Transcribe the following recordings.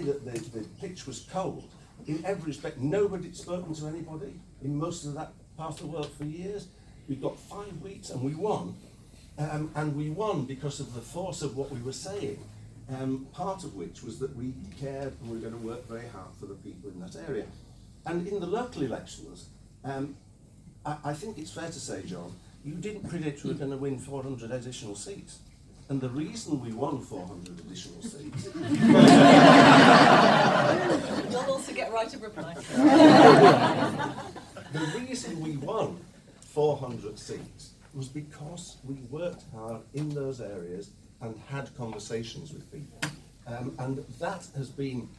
that the pitch was cold, in every respect, nobody had spoken to anybody in most of that part of the world for years. We got 5 weeks and we won. And we won because of the force of what we were saying, part of which was that we cared and we were going to work very hard for the people in that area. And in the local elections, I think it's fair to say, John, you didn't predict we were going to win 400 additional seats. And the reason we won 400 additional seats... You'll also get right of reply. The reason we won 400 seats was because we worked hard in those areas and had conversations with people. And that has been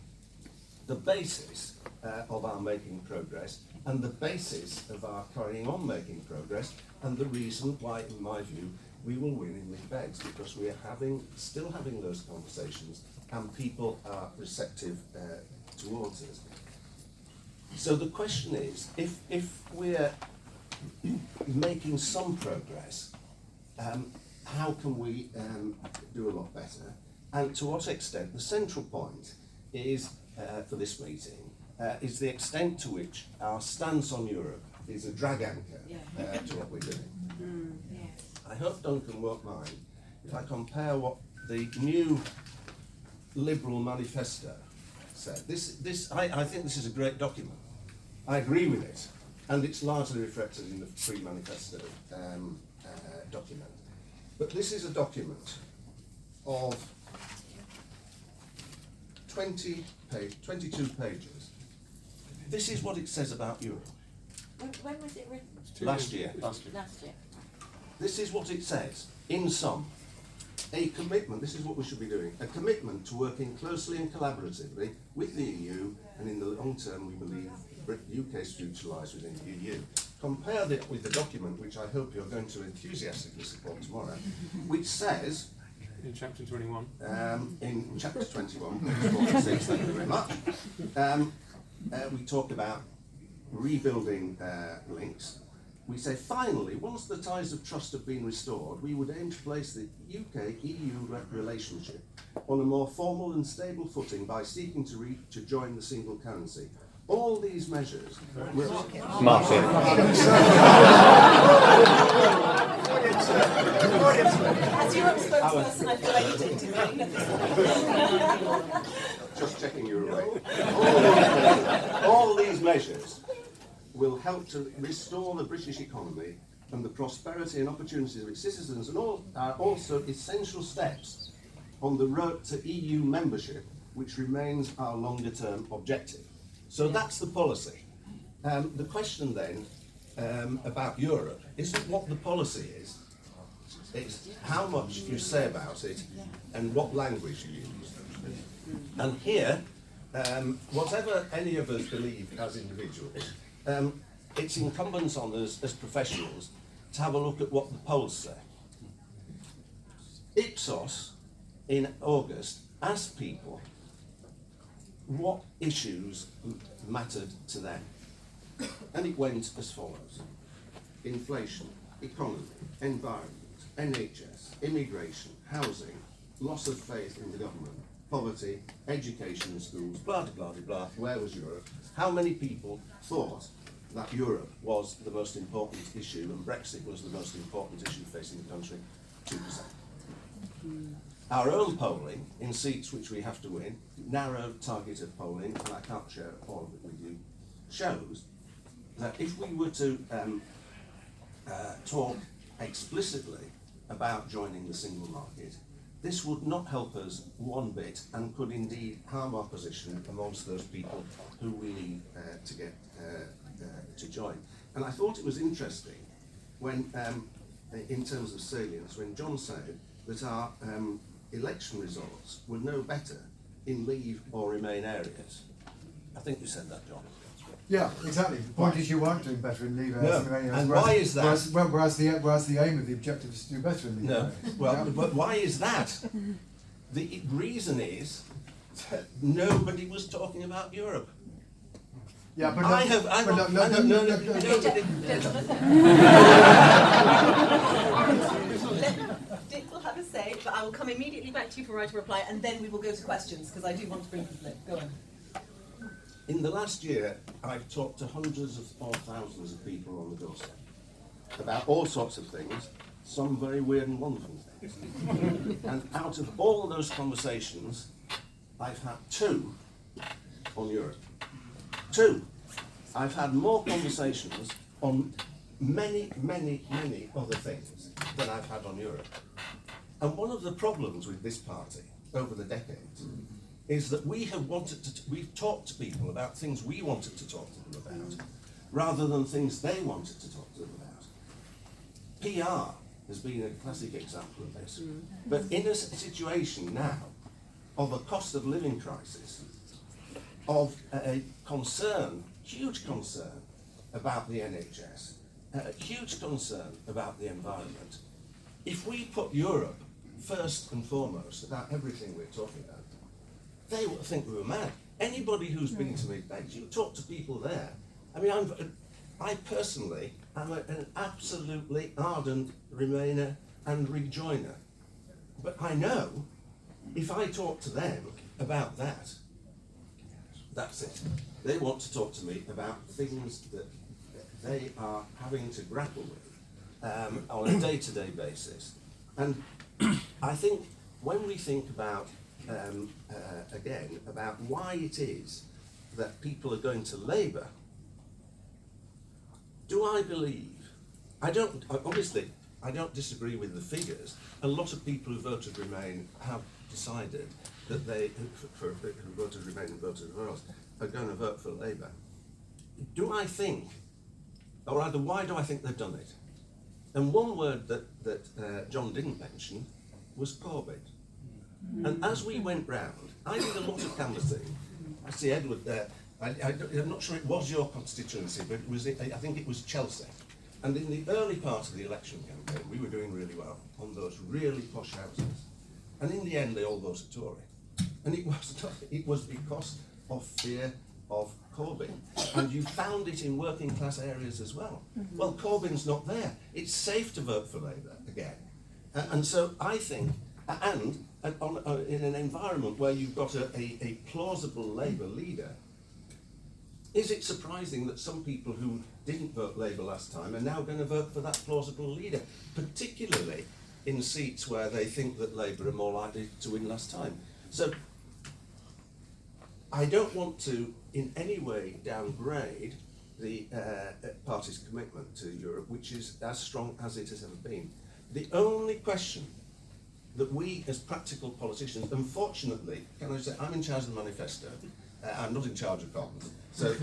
the basis of our making progress, and the basis of our carrying on making progress, and the reason why, in my view, we will win in LibDem, because we are still having those conversations, and people are receptive towards us. So the question is, if we're making some progress, how can we do a lot better? And to what extent? The central point is, for this meeting, is the extent to which our stance on Europe is a drag anchor to what we're doing. I hope Duncan won't mind if I compare what the new Liberal manifesto said. I think this is a great document. I agree with it. And it's largely reflected in the pre-manifesto document. But this is a document of 22 pages. This is what it says about Europe. When was it written? Last year. Last year. This is what it says, in sum. A commitment, this is what we should be doing, a commitment to working closely and collaboratively with the EU, and in the long term we believe UK's future lies within the EU. Compare that with the document, which I hope you're going to enthusiastically support tomorrow, which says... In chapter 21. In chapter 21, page 46, thank you very much, we talk about rebuilding links. We say, finally, once the ties of trust have been restored, we would aim to place the UK-EU relationship on a more formal and stable footing by seeking to join the single currency. All these measures will... Martin. As Europe's spokesperson, I feel like you did. Just checking you're awake. All these measures will help to restore the British economy and the prosperity and opportunities of its citizens, and all are also essential steps on the road to EU membership, which remains our longer-term objective. So that's the policy. The question then about Europe isn't what the policy is, it's how much you say about it and what language you use. And here, whatever any of us believe as individuals, it's incumbent on us as professionals to have a look at what the polls say. Ipsos, in August, asked people what issues mattered to them. And it went as follows. Inflation, economy, environment, NHS, immigration, housing, loss of faith in the government, poverty, education and schools, blah, blah, blah, blah. Where was Europe? How many people thought that Europe was the most important issue and Brexit was the most important issue facing the country? 2%. Our own polling, in seats which we have to win, narrow targeted polling, and I can't share all of it with you, shows that if we were to talk explicitly about joining the single market, this would not help us one bit and could indeed harm our position amongst those people who we need to get to join. And I thought it was interesting when, in terms of salience, when John said that our election results were no better in Leave or Remain areas. I think you said that, John. Yeah, exactly. The point is you aren't doing better in Leave areas. No. And why is that? Whereas the aim of the objective is to do better in Leave areas. Well, but why is that? The reason is that nobody was talking about Europe. Yeah, but Dick will have a say, but I will come immediately back to you for right to reply, and then we will go to questions, because I do want to bring people in. Go on. In the last year, I've talked to hundreds of thousands of people on the doorstep about all sorts of things, some very weird and wonderful things. And out of all those conversations, I've had 2 on Europe. 2. I've had more conversations on many, many, many other things than I've had on Europe. And one of the problems with this party over the decades is that we've talked to people about things we wanted to talk to them about, rather than things they wanted to talk to them about. PR has been a classic example of this. But in a situation now of a cost of living crisis, of a concern, huge concern about the NHS, a huge concern about the environment, if we put Europe first and foremost about everything we're talking about, they will think we were mad. Anybody who's been to meetings, you talk to people there. I mean, I personally am an absolutely ardent Remainer and rejoiner. But I know if I talk to them about that, that's it. They want to talk to me about things that they are having to grapple with on a day-to-day basis. And I think when we think about, again, about why it is that people are going to Labour, do I believe, obviously, I don't disagree with the figures. A lot of people who voted Remain have decided that who voted Remain and voted for us are going to vote for Labour. Do I think, or rather, why do I think they've done it? And one word that John didn't mention was Corbyn. And as we went round, I did a lot of canvassing. I see Edward there. I'm not sure it was your constituency, but I think it was Chelsea. And in the early part of the election campaign, we were doing really well on those really posh houses. And in the end, they all voted Tory. And it was because of fear of Corbyn. And you found it in working class areas as well. Well, Corbyn's not there. It's safe to vote for Labour again. And so I think, and in an environment where you've got a plausible Labour leader, is it surprising that some people who didn't vote Labour last time are now going to vote for that plausible leader, particularly in seats where they think that Labour are more likely to win last time? So I don't want to in any way downgrade the party's commitment to Europe, which is as strong as it has ever been. The only question that we as practical politicians, unfortunately, can I say, I'm in charge of the manifesto, I'm not in charge of comms, so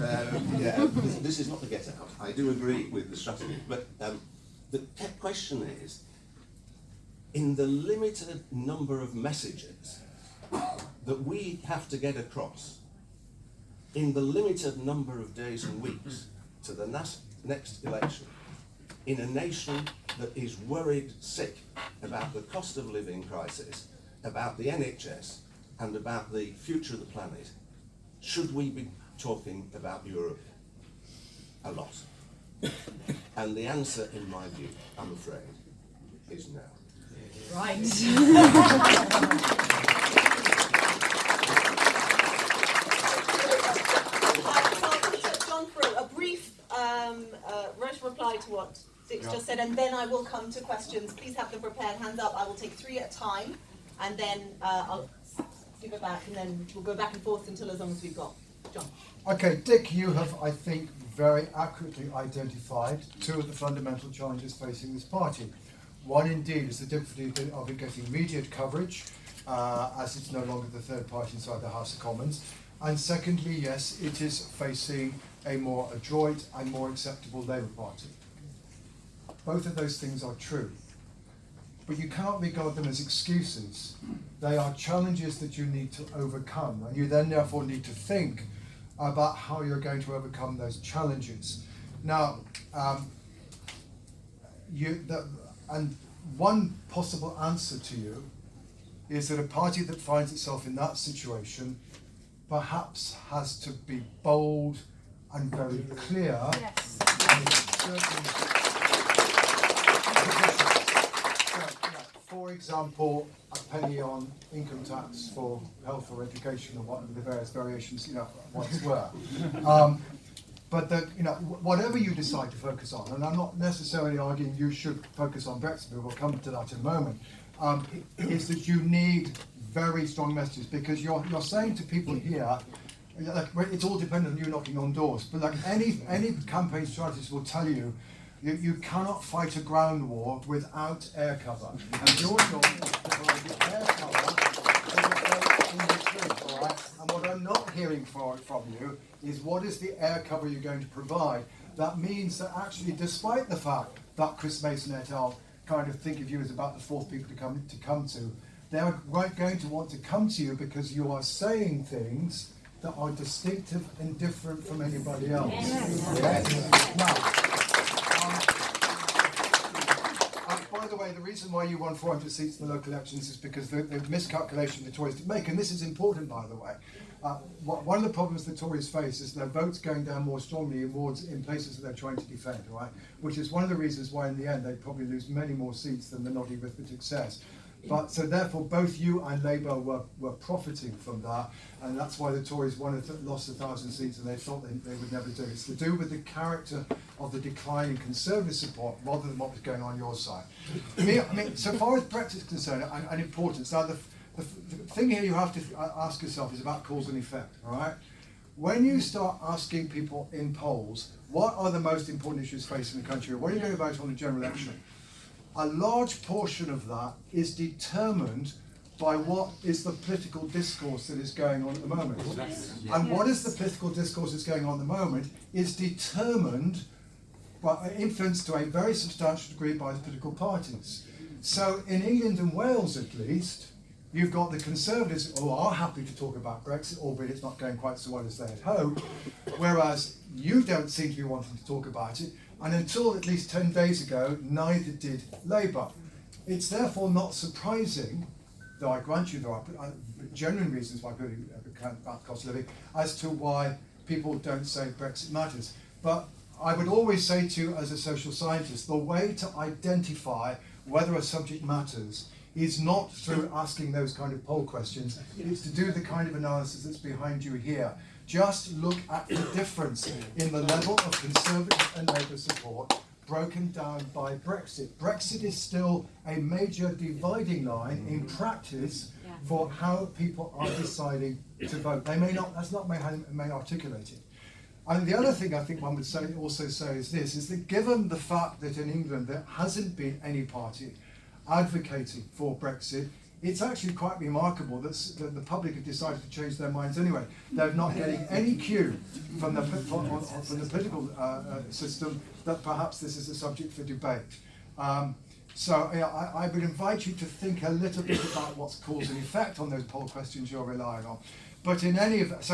this is not the get out. I do agree with the strategy, but the question is, in the limited number of messages that we have to get across, in the limited number of days and weeks to the next election, in a nation that is worried sick about the cost of living crisis, about the NHS, and about the future of the planet, should we be talking about Europe a lot? And the answer, in my view, I'm afraid, is no. Right. John, for a brief reply to what Dick's just said, and then I will come to questions. Please have them prepared, hands up. I will take 3 at a time, and then I'll give it back, and then we'll go back and forth until as long as we've got. John. Okay, Dick, you have, I think, very accurately identified 2 of the fundamental challenges facing this party. One, indeed, is the difficulty of it getting immediate coverage, as it's no longer the third party inside the House of Commons. And secondly, yes, it is facing a more adroit and more acceptable Labour Party. Both of those things are true. But you cannot regard them as excuses. They are challenges that you need to overcome, and you then therefore need to think about how you're going to overcome those challenges. Now, and one possible answer to you is that a party that finds itself in that situation perhaps has to be bold and very clear. Yes. for example, a penny on income tax for health or education or whatever the various variations, once were. But whatever you decide to focus on, and I'm not necessarily arguing you should focus on Brexit, but we'll come to that in a moment, is that you need very strong messages, because you're saying to people here, it's all dependent on you knocking on doors, but like any campaign strategist will tell you, you cannot fight a ground war without air cover. And your job is to provide the air cover in the street, all right? And what I'm not hearing from you is what is the air cover you're going to provide. That means that actually, despite the fact that Chris Mason et al. Kind of think of you as about the fourth people to come to, they are going to want to come to you because you are saying things that are distinctive and different from anybody else. Yes. Now, by the way, the reason why you won 400 seats in the local elections is because the miscalculation the Tories did make, and this is important, by the way. One of the problems the Tories face is their votes going down more strongly in places that they're trying to defend, right? Which is one of the reasons why, in the end, they probably lose many more seats than the naughty arithmetic says. But so therefore, both you and Labour were profiting from that, and that's why the Tories lost 1,000 seats, and they thought they would never do it. It's to do with the character of the decline in Conservative support rather than what was going on your side. I mean, so far as Brexit is concerned, and importance. Now, the thing here you have to ask yourself is about cause and effect. All right, when you start asking people in polls what are the most important issues facing the country, what are you going to vote on in the general election? A large portion of that is determined by what is the political discourse that is going on at the moment. And what is the political discourse that's going on at the moment is determined by influenced to a very substantial degree by the political parties. So in England and Wales at least, you've got the Conservatives who are happy to talk about Brexit, albeit it's not going quite so well as they had hoped, whereas you don't seem to be wanting to talk about it. And until at least 10 days ago, neither did Labour. It's therefore not surprising, though I grant you there are genuine reasons why people can't about cost of living, as to why people don't say Brexit matters. But I would always say to you as a social scientist, the way to identify whether a subject matters is not through asking those kind of poll questions, it's to do the kind of analysis that's behind you here. Just look at the difference in the level of Conservative and Labour support broken down by Brexit. Brexit is still a major dividing line in practice for how people are deciding to vote. They may not, that's not how they may articulate it. And the other thing I think one would also say is this, is that given the fact that in England there hasn't been any party advocating for Brexit, it's actually quite remarkable that the public have decided to change their minds anyway. They're not getting any cue from the political system that perhaps this is a subject for debate. So I would invite you to think a little bit about what's cause and effect on those poll questions you're relying on. But in any event,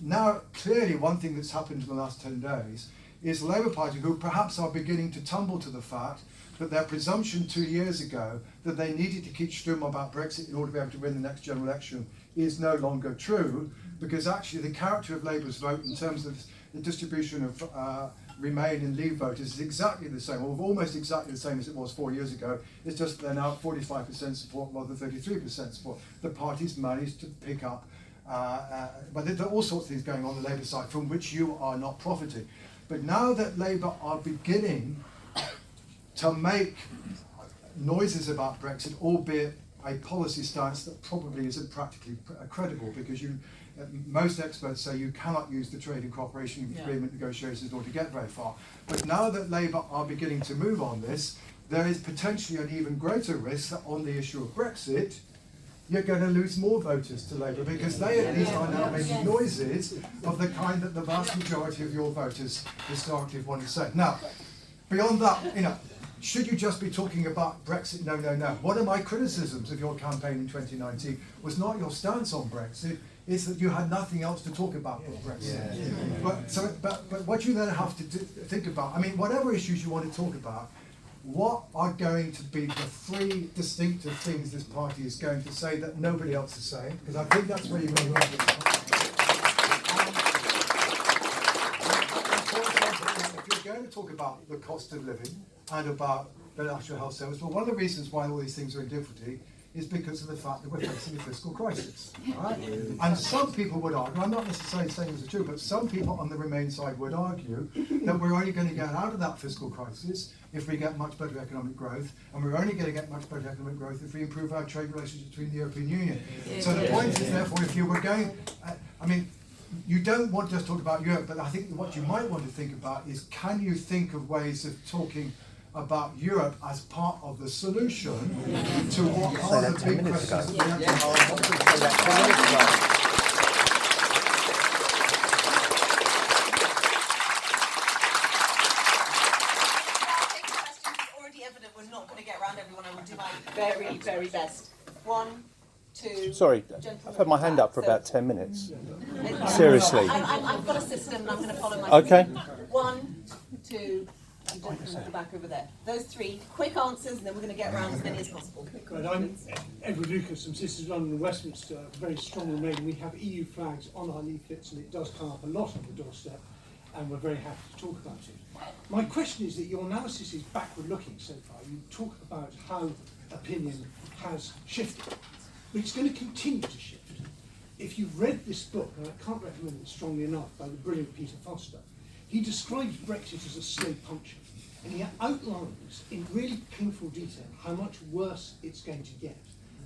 now clearly one thing that's happened in the last 10 days is the Labour Party, who perhaps are beginning to tumble to the fact that their presumption 2 years ago that they needed to keep Sturm about Brexit in order to be able to win the next general election is no longer true, because actually the character of Labour's vote in terms of the distribution of Remain and Leave voters is exactly the same, or almost exactly the same as it was 4 years ago. It's just they're now at 45% support rather than 33% support. The party's managed to pick up, but there are all sorts of things going on the Labour side from which you are not profiting. But now that Labour are beginning to make noises about Brexit, albeit a policy stance that probably isn't practically credible, because most experts say you cannot use the trade and cooperation agreement negotiations in order to get very far. But now that Labour are beginning to move on this, there is potentially an even greater risk that on the issue of Brexit, you're going to lose more voters to Labour, because they at least are now making noises of the kind that the vast majority of your voters historically want to say. Now, beyond that, should you just be talking about Brexit? No. One of my criticisms of your campaign in 2019 was not your stance on Brexit, it's that you had nothing else to talk about but Brexit. But what you then have to think about, whatever issues you want to talk about, what are going to be the three distinctive things this party is going to say that nobody else is saying? Because I think that's where you're going to if you're going to talk about the cost of living and about better national health service. But one of the reasons why all these things are in difficulty is because of the fact that we're facing a fiscal crisis. Right? And some people would argue, I'm not necessarily saying this is true, but some people on the Remain side would argue that we're only going to get out of that fiscal crisis if we get much better economic growth, and we're only going to get much better economic growth if we improve our trade relations between the European Union. So the point is, therefore, if you were going, you don't want to just talk about Europe, but I think what you might want to think about is, can you think of ways of talking about Europe as part of the solution to what are the big questions that we have to It's already evident we're not going to get around everyone. I will do my very, very best. 1, 2. Sorry, I've had my hand up for about 10 minutes. Seriously. I've got a system and I'm going to follow my Okay. 1, 2, and gentleman at the back over there. Those 3 quick answers, and then we're going to get around as many as possible. Right, I'm Edward Lucas from Sisters London and Westminster, very strong Remain. We have EU flags on our leaflets, and it does come up a lot on the doorstep, and we're very happy to talk about it. My question is that your analysis is backward-looking so far. You talk about how opinion has shifted, but it's going to continue to shift. If you've read this book, and I can't recommend it strongly enough, by the brilliant Peter Foster, he describes Brexit as a slow puncture, and he outlines in really painful detail how much worse it's going to get,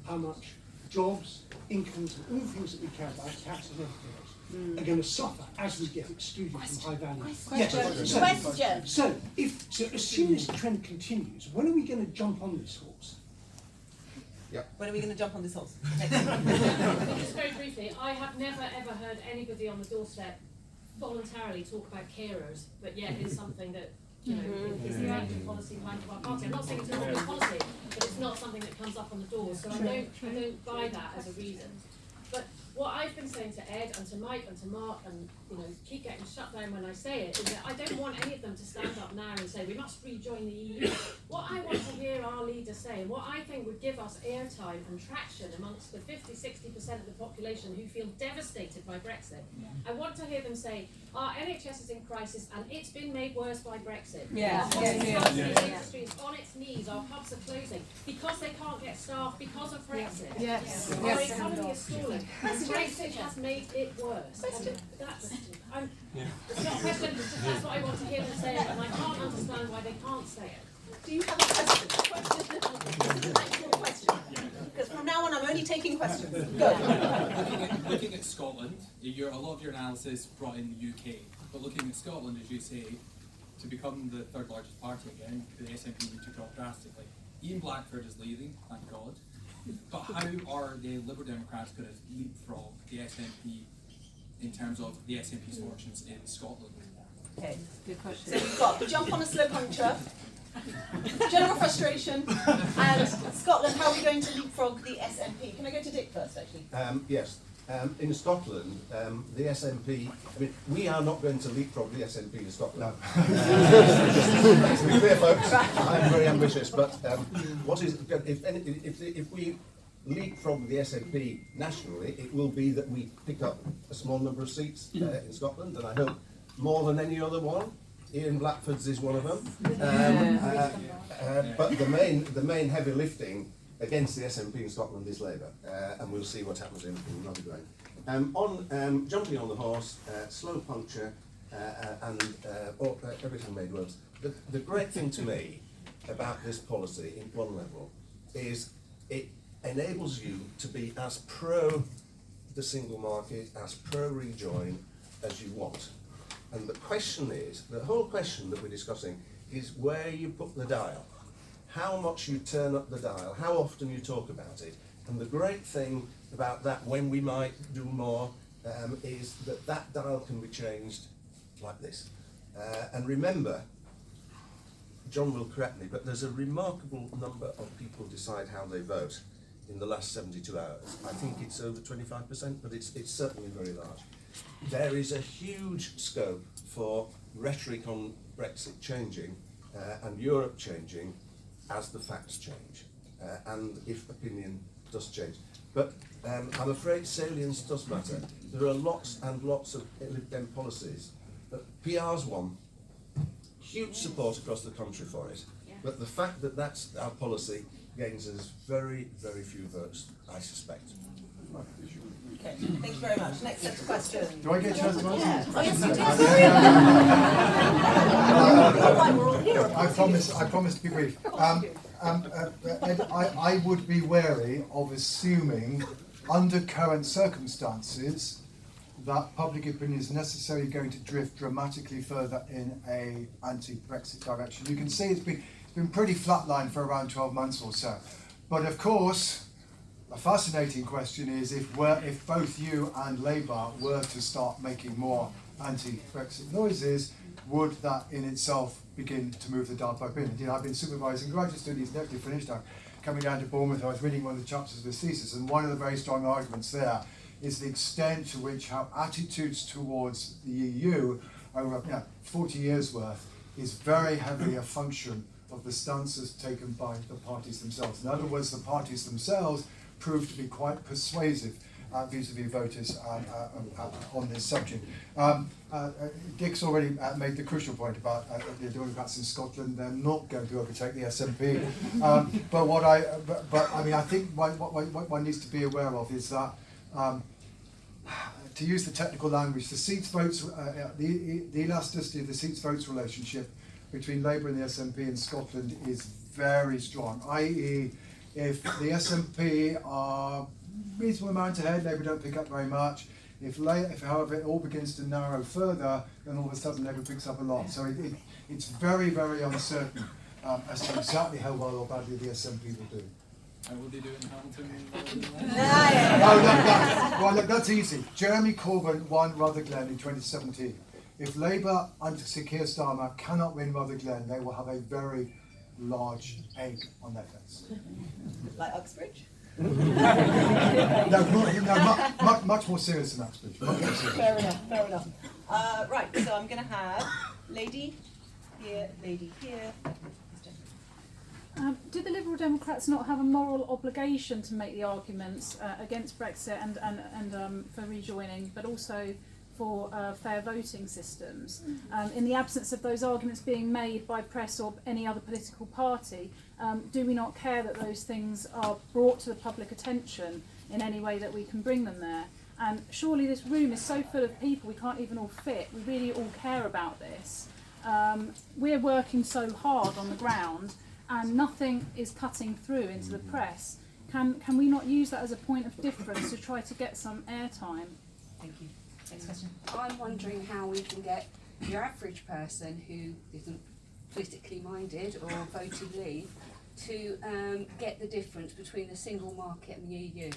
how much jobs, incomes, and all the things that we care about, tax and everything else, are going to suffer as we get excluded from high value. So as soon as the trend continues, when are we going to jump on this horse? When are we going to jump on this horse? Just very briefly, I have never ever heard anybody on the doorstep voluntarily talk about carers, but yet it's something that is the main policy behind our party. I'm not saying it's not a good policy, but it's not something that comes up on the door, so I don't buy that as a reason. But what I've been saying to Ed and to Mike and to Mark, and keep getting shut down when I say it, is that I don't want any of them to stand up now and say we must rejoin the EU. What I want to hear our leader say, and what I think would give us airtime and traction amongst the 50-60% of the population who feel devastated by Brexit, I want to hear them say our NHS is in crisis and it's been made worse by Brexit. Our industry is on its knees, our pubs are closing because they can't get staff because of Brexit. Our economy is stalling. Brexit has made it worse. It's not a question, that's what I want to hear them say, and I can't understand why they can't say it. Do you have a question? This is an actual question. Because from now on, I'm only taking questions. Go. Looking at Scotland, a lot of your analysis brought in the UK, but looking at Scotland, as you say, to become the third largest party again, the SNP need to drop drastically. Ian Blackford is leaving, thank God. But how are the Liberal Democrats going to leapfrog the SNP in terms of the SNP's fortunes in Scotland? Okay, good question. So we've got jump on a slow puncture, general frustration, and Scotland. How are we going to leapfrog the SNP? Can I go to Dick first, actually? Yes. In Scotland, the SNP, we are not going to leapfrog the SNP in Scotland. To be clear, folks, I'm very ambitious, but what is, if we leapfrog the SNP nationally, it will be that we pick up a small number of seats in Scotland, and I hope more than any other one. Ian Blackford's is one of them. But the main heavy lifting against the SNP in Scotland is Labour, and we'll see what happens in Rotherham. Jumping on the horse, slow puncture, and everything made worse. The great thing to me about this policy, in one level, is it enables you to be as pro the single market, as pro rejoin as you want. And the question is, the whole question that we're discussing is where you put the dial. How much you turn up the dial, how often you talk about it. And the great thing about that, when we might do more, is that dial can be changed like this. And remember, John will correct me, but there's a remarkable number of people decide how they vote in the last 72 hours. I think it's over 25%, but it's certainly very large. There is a huge scope for rhetoric on Brexit changing and Europe changing as the facts change, and if opinion does change. But I'm afraid salience does matter. There are lots and lots of LibDem policies. PR's one, huge support across the country for it. But the fact that that's our policy gains us very, very few votes, I suspect. Okay, thank you very much. Next set of questions. Do I get a chance to answer? Yeah. Oh, yes, you do. All right, we're all here. I promise to be brief. Ed, I would be wary of assuming, under current circumstances, that public opinion is necessarily going to drift dramatically further in a anti-Brexit direction. You can see it's been pretty flatlined for around 12 months or so. But of course, a fascinating question is if both you and Labour were to start making more anti-Brexit noises, would that in itself begin to move the dial pipe in? Indeed, I've been supervising graduate studies, nearly finished. I'm coming down to Bournemouth. I was reading one of the chapters of his thesis, and one of the very strong arguments there is the extent to which how attitudes towards the EU over 40 years worth is very heavily a function of the stances taken by the parties themselves. In other words, the parties themselves proved to be quite persuasive vis-à-vis voters on this subject. Dick's already made the crucial point about the Democrats in Scotland. They're not going to overtake the SNP. But I mean, I think what one needs to be aware of is that, to use the technical language, the seats votes, the elasticity of the seats votes relationship between Labour and the SNP in Scotland is very strong. I.e., if the SNP are reasonable amount ahead, Labour don't pick up very much. If however it all begins to narrow further, then all of a sudden Labour picks up a lot. So it's very, very uncertain as to exactly how well or badly the SNP will do. How will they do in Hamilton? Look, that's easy. Jeremy Corbyn won Rutherglen in 2017. If Labour under Sir Keir Starmer cannot win Rutherglen, they will have a very large egg on their face. Like Uxbridge? Much more serious than Uxbridge. Fair enough. Right, so I'm going to have lady here. Do the Liberal Democrats not have a moral obligation to make the arguments against Brexit and for rejoining, but also for fair voting systems? In the absence of those arguments being made by press or any other political party, do we not care that those things are brought to the public attention in any way that we can bring them there? And surely this room is so full of people, we can't even all fit. We really all care about this. We're working so hard on the ground, and nothing is cutting through into the press. Can we not use that as a point of difference to try to get some airtime? Thank you. Next question. I'm wondering how we can get your average person who isn't politically minded or voted Leave to get the difference between the single market and the EU.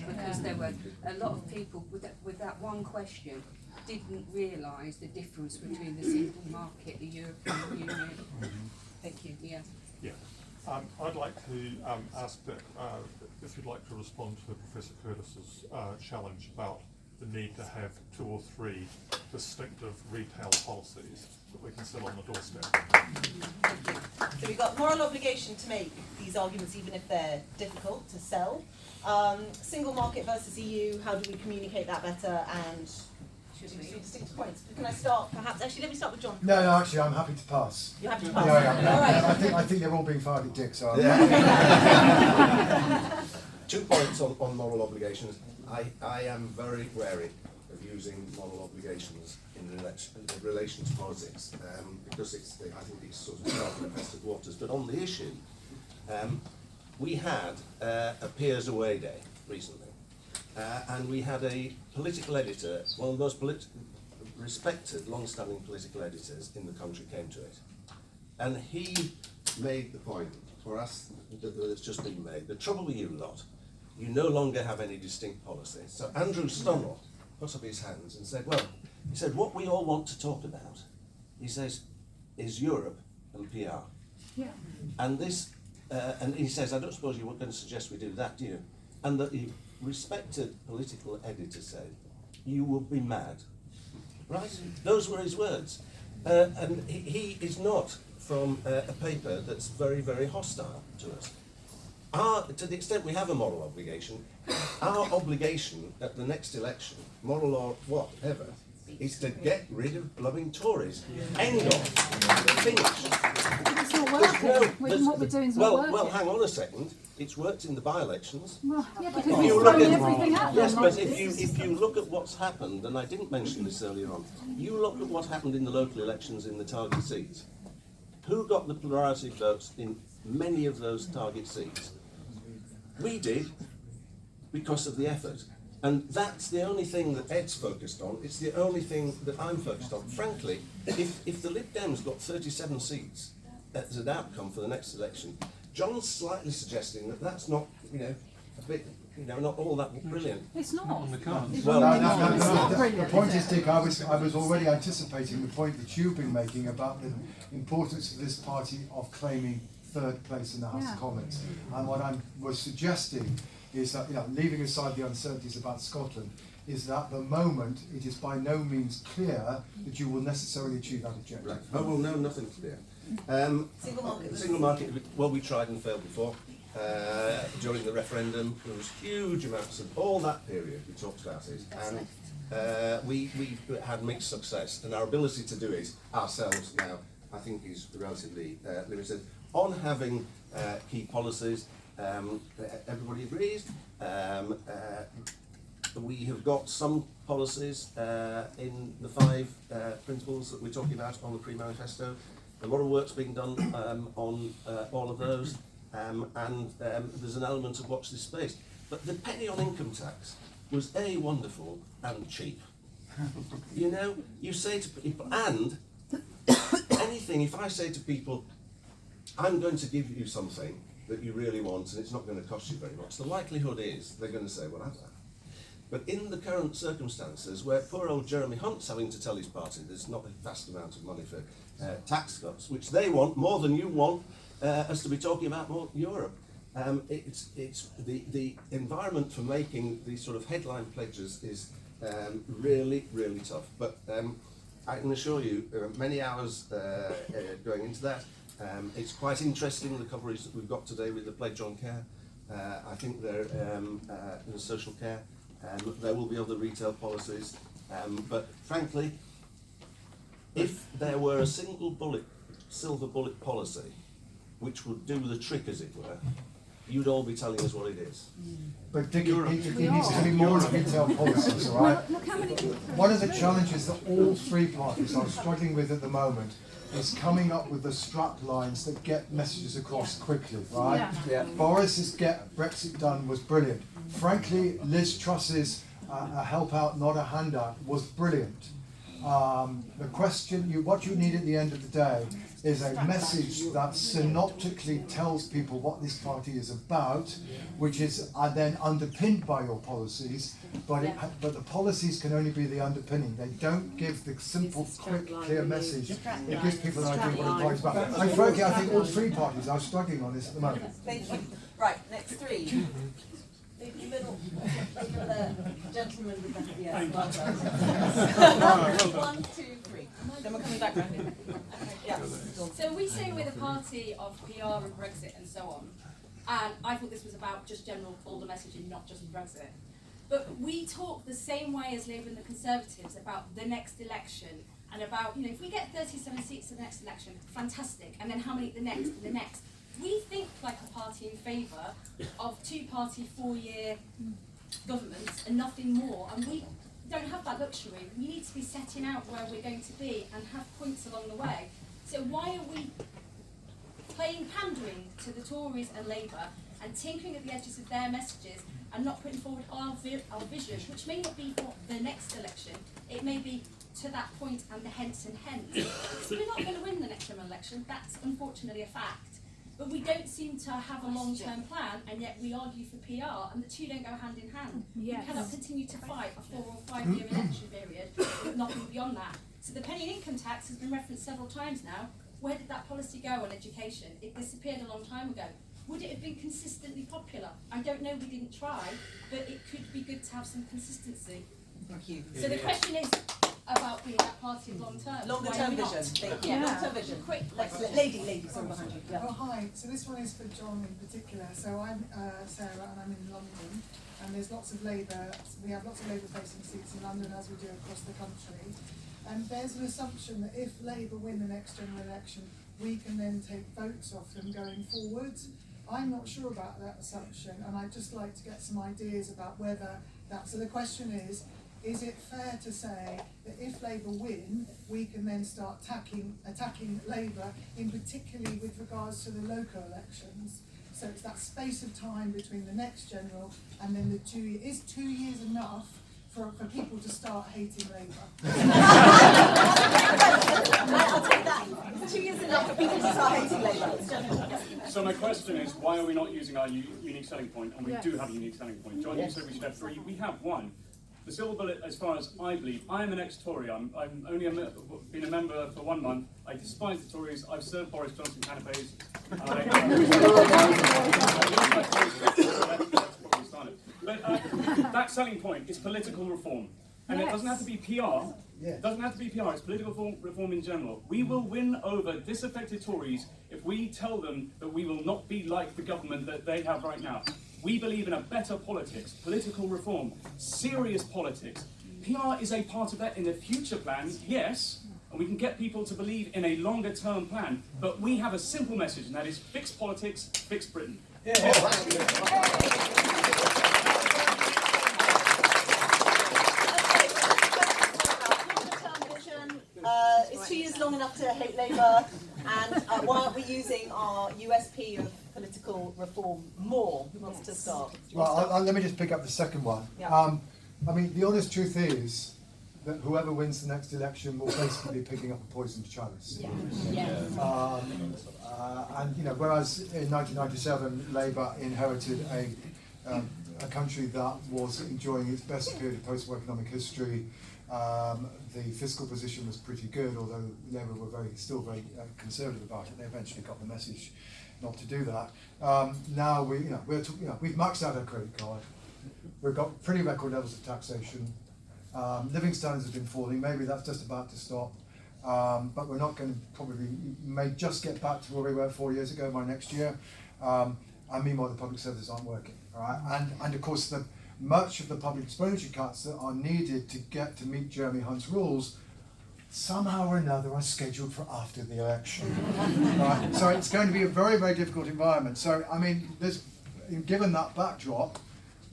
Because there were a lot of people with that one question didn't realise the difference between the single market, the European Union. Thank you. Yeah. Yeah. I'd like to ask that if you'd like to respond to Professor Curtice's challenge about the need to have 2 or 3 distinctive retail policies that we can sell on the doorstep. So we've got moral obligation to make these arguments even if they're difficult to sell. Single market versus EU, how do we communicate that better, and two distinct points. Can I start perhaps, actually let me start with John. No, actually I'm happy to pass. You have to pass. Yeah. All right. I think they're all being fired at Dick, so 2 points on moral obligations. I am very wary of using moral obligations in relation to politics, because I think it's sort of infested waters. But on the issue, we had a Peers Away Day recently, and we had a political editor, one of the most respected, long-standing political editors in the country came to it. And he made the point for us that it's just been made. The trouble with you lot, you no longer have any distinct policy. So Andrew Stonell put up his hands and said, well, he said, what we all want to talk about, he says, is Europe and PR. Yeah. And this, and he says, I don't suppose you were going to suggest we do that, do you? And the respected political editor said, you will be mad. Right? Those were his words. And he is not from a paper that's very, very hostile to us. To the extent we have a moral obligation, our obligation at the next election, moral or whatever, is to get rid of blooming Tories. End of. Finish. It's not working. What we're doing is not working. Well, hang on a second. It's worked in the by-elections. Well, yeah, because If we've you look thrown at- everything at them. Yes, like but if you look at what's happened, and I didn't mention this earlier on, you look at what happened in the local elections in the target seats. Who got the plurality of votes in many of those target seats? We did, because of the effort. And that's the only thing that Ed's focused on. It's the only thing that I'm focused on. Frankly, if the Lib Dems got 37 seats as an outcome for the next election, John's slightly suggesting that that's not, a bit, not all that brilliant. It's not. Well, It's not The brilliant, point is is, it? Dick, I was already anticipating the point that you've been making about the importance of this party of claiming third place in the House Yeah. of Commons. And what I was suggesting is that, leaving aside the uncertainties about Scotland, is that at the moment it is by no means clear that you will necessarily achieve that objective. Right. Oh, well, no, nothing's clear. Single market. Single market, well, we tried and failed before. During the referendum, there was huge amounts of all that period, we talked about it, and we had mixed success, and our ability to do it ourselves now, I think, is relatively limited. On having key policies, everybody agrees. We have got some policies in the 5 principles that we're talking about on the pre-manifesto. A lot of work's being done on all of those, and there's an element of watch this space. But the penny on income tax was A, wonderful, and cheap. You say to people, and anything, if I say to people, I'm going to give you something that you really want and it's not going to cost you very much, the likelihood is they're going to say, well, have that. But in the current circumstances, where poor old Jeremy Hunt's having to tell his party there's not a vast amount of money for tax cuts, which they want more than you want us to be talking about more Europe, it's the environment for making these sort of headline pledges is really, really tough. But I can assure you, there are many hours going into that. It's quite interesting, the coverage that we've got today with the pledge on care. I think they're in social care. There will be other retail policies. But frankly, if there were a silver bullet policy, which would do the trick, as it were, you'd all be telling us what it is. But Dick, it needs to be more retail policies, all right? One of the challenges that all 3 parties are struggling with at the moment is coming up with the strap lines that get messages across quickly, right? Yeah. Boris's Get Brexit Done was brilliant. Frankly, Liz Truss's a help out, not a handout was brilliant. The question, what you need at the end of the day is a message that synoptically tells people what this party is about, which is then underpinned by your policies, but the policies can only be the underpinning. They don't give the simple, quick, clear message. It gives people an idea what the party's about. And frankly, I think all 3 parties are struggling on this at the moment. Thank you. Right, next 3. The middle, gentleman with the, yes, well done. 1, 2, 3. Then we're coming back round here. Yeah. So we say we're the party of PR and Brexit and so on, and I thought this was about just general older messaging, not just Brexit. But we talk the same way as Labour and the Conservatives about the next election, and about, if we get 37 seats in the next election, fantastic, and then how many the next and the next. We think like a party in favour of 2-party, 4-year governments and nothing more, and we don't have that luxury. We need to be setting out where we're going to be and have points along the way. So why are we playing pandering to the Tories and Labour and tinkering at the edges of their messages and not putting forward our vision, which may not be for the next election, it may be to that point and the hence and hence. So we're not going to win the next general election, that's unfortunately a fact. But we don't seem to have a long-term plan, and yet we argue for PR, and the two don't go hand in hand. Yes. We cannot continue to fight a 4 or 5 year election period with nothing beyond that. So the penny income tax has been referenced several times now. Where did that policy go on education? It disappeared a long time ago. Would it have been consistently popular? I don't know, we didn't try, but it could be good to have some consistency. Thank you. So the question is, about being that party long term. Longer Why are term we not? vision. Thank you. Yeah. Long term vision. Quick Let's question. lady, sorry behind you. Yeah. Oh, hi. So this one is for John in particular. So I'm Sarah and I'm in London, and there's lots of Labour, we have lots of Labour facing seats in London as we do across the country. And there's an assumption that if Labour win the next general election, we can then take votes off them going forward. I'm not sure about that assumption, and I'd just like to get some ideas about whether that, so the question is it fair to say that if Labour win, we can then start attacking Labour, in particularly with regards to the local elections? So it's that space of time between the next general and then the 2 years. Is 2 years enough for people to start hating Labour? I'll take that. 2 years enough for people to start hating Labour. So my question is, why are we not using our unique selling point? And we do have a unique selling point. John, you said we should have 3. We have 1. The silver bullet, as far as I believe, I am an ex-Tory. I'm only been a member for 1 month. I despise the Tories. I've served Boris Johnson canapes. But that selling point is political reform. And it doesn't have to be PR. It doesn't have to be PR, it's political reform in general. We will win over disaffected Tories if we tell them that we will not be like the government that they have right now. We believe in a better politics, political reform, serious politics. PR is a part of that in the future plan, yes, and we can get people to believe in a longer term plan, but we have a simple message, and that is fix politics, fix Britain. Is 2 years long enough to hate Labour? And why aren't we using our USP of political reform more? Who wants to start? Well, let me just pick up the second one. Yeah. I mean, the honest truth is that whoever wins the next election will basically be picking up a poisoned chalice. And you know, whereas in 1997 Labour inherited a country that was enjoying its best period of post-war economic history. The fiscal position was pretty good, although Labour were still very conservative about it. They eventually got the message not to do that. Now we've maxed out our credit card. We've got pretty record levels of taxation. Living standards have been falling. Maybe that's just about to stop. But we're not going to may just get back to where we were 4 years ago by next year. And meanwhile, the public services aren't working. All right? And of course, much of the public expenditure cuts that are needed to meet Jeremy Hunt's rules somehow or another are scheduled for after the election. Right? So it's going to be a very, very difficult environment. So, I mean, given that backdrop,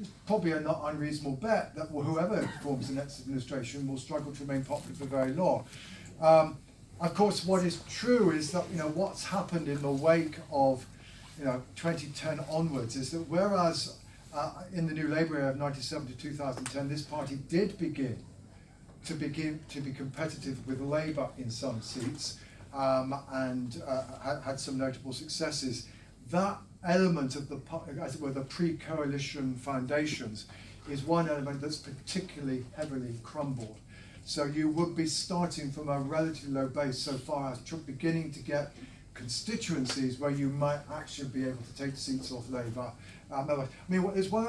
it's probably a not unreasonable bet that whoever forms the next administration will struggle to remain popular for very long. Of course, what is true is that what's happened in the wake of 2010 onwards is that whereas in the new Labour era of 1997 to 2010, this party did begin to be competitive with Labour in some seats and had some notable successes. That element of as it were, the pre-coalition foundations is one element that's particularly heavily crumbled. So you would be starting from a relatively low base so far as beginning to get constituencies where you might actually be able to take seats off Labour. I mean, there's one